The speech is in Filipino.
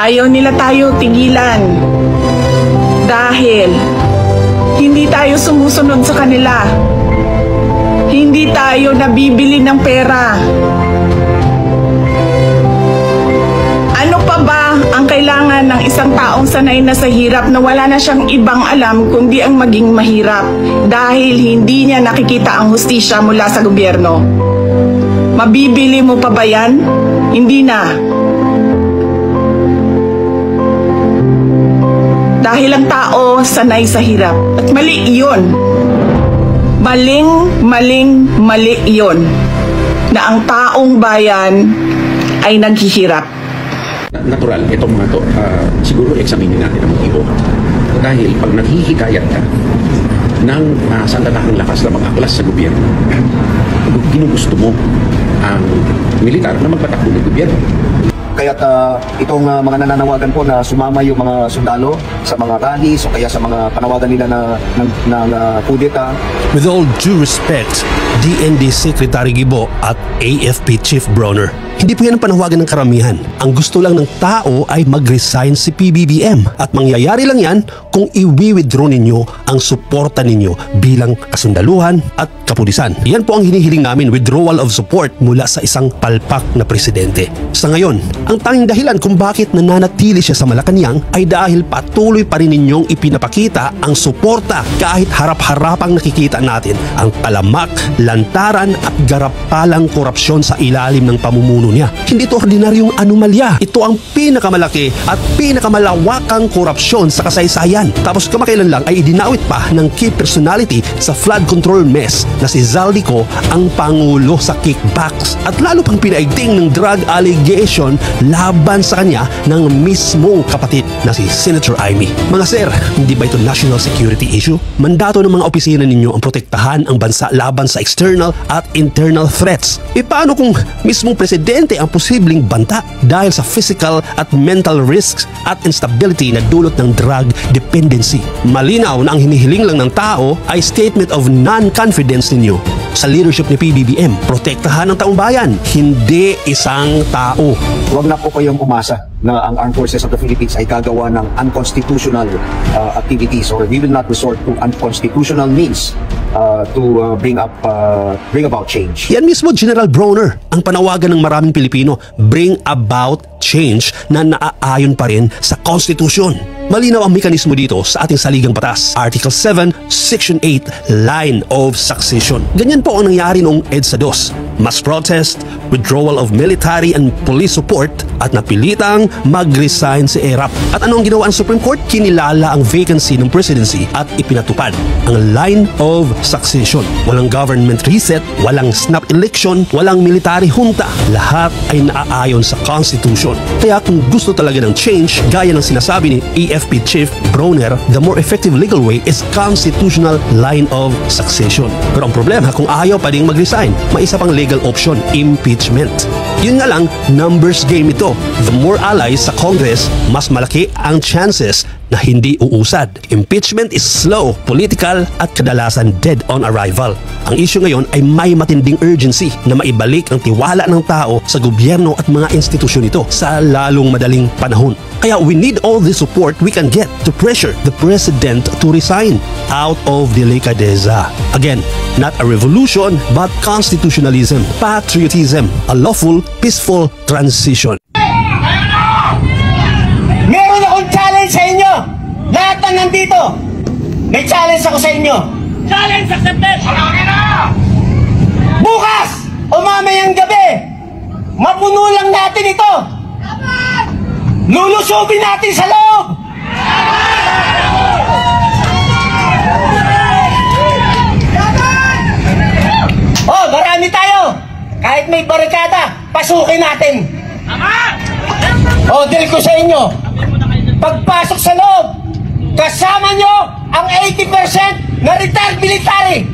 Ayaw nila tayo tigilan dahil hindi tayo sumusunod sa kanila. Hindi tayo nabibili ng pera. Ano pa ba ang kailangan ng isang taong sanay na sa hirap na wala na siyang ibang alam kundi ang maging mahirap dahil hindi niya nakikita ang hustisya mula sa gobyerno? Mabibili mo pa ba yan? Hindi na. Dahil ang tao sanay sa hirap. At mali iyon. Mali iyon. Na ang taong bayan ay naghihirap. Natural, itong mga to, siguro examinin natin ang motibo. Dahil pag naghihikayat ka ng sandatahang lakas na mag-aklas sa gobyerno, ginugusto mo ang militar na magpatakbo ng gobyerno. Kaya't itong mga nananawagan po na sumama yung mga sundalo sa mga rallies o kaya sa mga panawagan nila ng kudeta. With all due respect, DND Secretary Gibo at AFP Chief Bronner, hindi po yan ang panawagan ng karamihan. Ang gusto lang ng tao ay mag-resign si PBBM at mangyayari lang yan kung i-withdraw ninyo ang suporta ninyo bilang kasundaluhan at kapulisan. Yan po ang hinihiling namin, withdrawal of support mula sa isang palpak na presidente. Sa ngayon, ang tanging dahilan kung bakit nananatili siya sa Malacanang ay dahil patuloy pa rin ninyong ipinapakita ang suporta kahit harap-harapang nakikita natin ang talamak, lantaran at garapalang korupsyon sa ilalim ng pamumuno niya. Hindi ito ordinaryong anomalya. Ito ang pinakamalaki at pinakamalawakang korupsyon sa kasaysayan. Tapos kamakailan lang ay idinawit pa ng key personality sa flood control mess na si Zaldico ang pangulo sa kickbacks. At lalo pang pinaigting ng drug allegation laban sa kanya ng mismong kapatid na si Senator Amy. Mga sir, hindi ba ito national security issue? Mandato ng mga opisina ninyo ang protektahan ang bansa laban sa external at internal threats. E paano kung mismong presidente ang posibleng banta dahil sa physical at mental risks at instability na dulot ng drug dependency? Malinaw na ang hinihiling lang ng tao ay statement of non-confidence ninyo sa leadership ni PBBM. Protektahan ang taong bayan, hindi isang tao. Huwag na po kayong umasa na ang Armed Forces of the Philippines ay gagawa ng unconstitutional activities, or we will not resort to unconstitutional means to bring about change. Yan mismo, General Bronner, ang panawagan ng maraming Pilipino, bring about change na naaayon pa rin sa Constitution. Malinaw ang mekanismo dito sa ating saligang batas. Article 7, Section 8, Line of Succession. Ganyan po ang nangyari noong EDSA 2. Mass protest, withdrawal of military and police support, at napilitang mag-resign si ERAP. At ano ang ginawa ng Supreme Court? Kinilala ang vacancy ng presidency at ipinatupad ang Line of Succession. Walang government reset, walang snap election, walang military junta. Lahat ay naaayon sa Constitution. Kaya kung gusto talaga ng change, gaya ng sinasabi ni AFP Chief Bronner, the more effective legal way is constitutional line of succession. Pero ang problema, kung ayaw pa ding mag-resign, may isa pang legal option, impeachment. Yun nga lang, numbers game ito. The more allies sa Congress, mas malaki ang chances na hindi uusad. Impeachment is slow, political at kadalasan dead on arrival. Ang issue ngayon ay may matinding urgency na maibalik ang tiwala ng tao sa gobyerno at mga institusyon nito sa lalong madaling panahon. Kaya we need all the support we can get to pressure the president to resign out of delicadeza. Again, not a revolution but constitutionalism, patriotism, a lawful, peaceful transition. Meron akong challenge sa inyo. Lahat ng nandito, may challenge ako sa inyo. Challenge accepted! Bukas o mamayang gabi, mapuno lang natin ito. Lulusubin natin sa loob. Oh, marami tayo. Kahit may barikada, pasukin natin. O, deal ko sa inyo. Pagpasok sa loob, kasama nyo ang 80% na retired military.